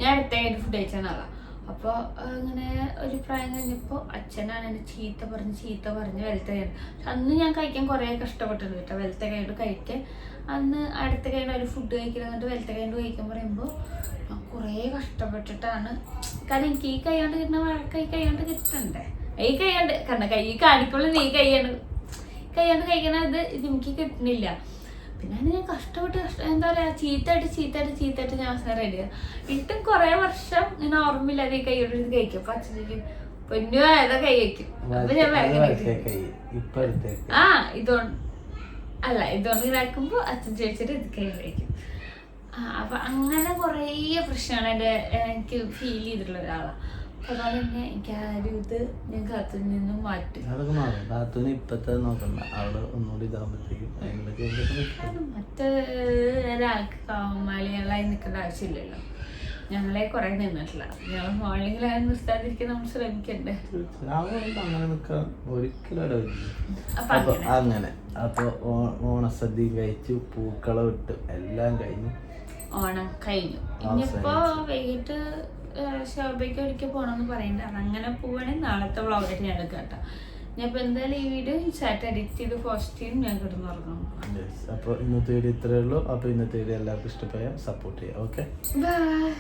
ഞാൻ അടുത്തായിട്ട് ഫുഡ് കഴിച്ചാൽ ആളാണ്. അപ്പോൾ അങ്ങനെ ഒരു പ്രായം കഴിഞ്ഞപ്പോൾ അച്ഛനാണ് എന്നെ ചീത്ത പറഞ്ഞ് വെലത്തെ കഴിഞ്ഞു. പക്ഷെ അന്ന് ഞാൻ കഴിക്കാൻ കുറേ കഷ്ടപ്പെട്ടിട്ടുണ്ട് കേട്ടോ. വെലത്തെ കഴിഞ്ഞിട്ട് കഴിക്കാൻ അന്ന് അടുത്ത കഴിഞ്ഞ ഒരു ഫുഡ് കഴിക്കാൻ എന്നിട്ട് വെലത്തെ കഴിഞ്ഞിട്ട് കഴിക്കാൻ പറയുമ്പോൾ ഞാൻ കുറേ കഷ്ടപ്പെട്ടിട്ടാണ്. കാരണം എനിക്ക് ഈ കൈകൊണ്ട് കിട്ടുന്ന വഴക്ക ഈ കൈകൊണ്ട് കിട്ടണ്ടേ, ഈ കൈകൊണ്ട് കാരണം കൈ കാണിക്കുമ്പോൾ ഈ കൈകൊണ്ട് കഴിക്കണ ഇത് എനിക്ക് കിട്ടുന്നില്ല. പിന്നെ ഞാൻ കഷ്ടപ്പെട്ട് എന്താ പറയുക ചീത്തായിട്ട് ഞാൻ അവസാനം റെഡിയാണ്. ഇട്ടും കുറേ വർഷം ഇങ്ങനെ ഓർമ്മയില്ലാതെ ഈ കൈയോട് കഴിക്കും. അപ്പൊ അച്ഛനും പൊന്നു ഏതാ കൈ വയ്ക്കും. അപ്പൊ ഞാൻ ഇതുകൊണ്ട് ഇതാക്കുമ്പോ അച്ഛൻ ചോദിച്ചിട്ട് ഇത് കൈ കഴിക്കും. അപ്പൊ അങ്ങനെ കുറേ പ്രശ്നമാണ് എനിക്ക് ഫീൽ ചെയ്തിട്ടുള്ള ഒരാളാണ്. അതുപോലെ തന്നെ എനിക്ക് ആരും ഇത് ഞാൻ കാത്തിൽ നിന്നും മാറ്റും. ഇപ്പത്തെ നോക്കണ്ട, അവള് ഒന്നുകൂടി ഇതാകുമ്പോഴത്തേക്കും മറ്റൊരാൾക്ക് മലയാളമായി നിൽക്കേണ്ട ആവശ്യമില്ലല്ലോ. ഞങ്ങളെ കുറെ നിന്നിട്ടില്ല. ഞങ്ങൾ മോർണിംഗിലായി നിർത്താതിരിക്കാൻ നമ്മൾ ശ്രമിക്കണ്ടേ. അങ്ങനെ നിൽക്കാൻ ഒരിക്കലും അങ്ങനെ. അപ്പൊ ഓണസദ്യയും കഴിച്ചു, പൂക്കളം ഇട്ട് എല്ലാം കഴിഞ്ഞു, ഓണം കഴിഞ്ഞു. ഇനിയിപ്പോ വൈകിട്ട് ശോഭയ്ക്ക് ഒരിക്കൽ പോകണമെന്ന് പറയണ്ടാണ്. അങ്ങനെ പോവുകയാണെങ്കിൽ നാളത്തെ വ്ളോഗായിട്ട് ഞാൻ എടുക്കാം കേട്ടോ. ഞാൻ ഇപ്പൊ എന്തായാലും ഈ വീഡിയോ ചാറ്റ് എഡിറ്റ് ചെയ്ത് പോസ്റ്റ് ചെയ്യും. ഞാൻ കിടന്ന് ഉറങ്ങണം. അപ്പോൾ ഇന്നത്തെ വീഡിയോ ഇത്രയേ ഉള്ളൂ. അപ്പോൾ ഇന്നത്തെ വീഡിയോ എല്ലാവർക്കും ഇഷ്ടപ്പെടാൻ സപ്പോർട്ട് ചെയ്യാം. Okay, by.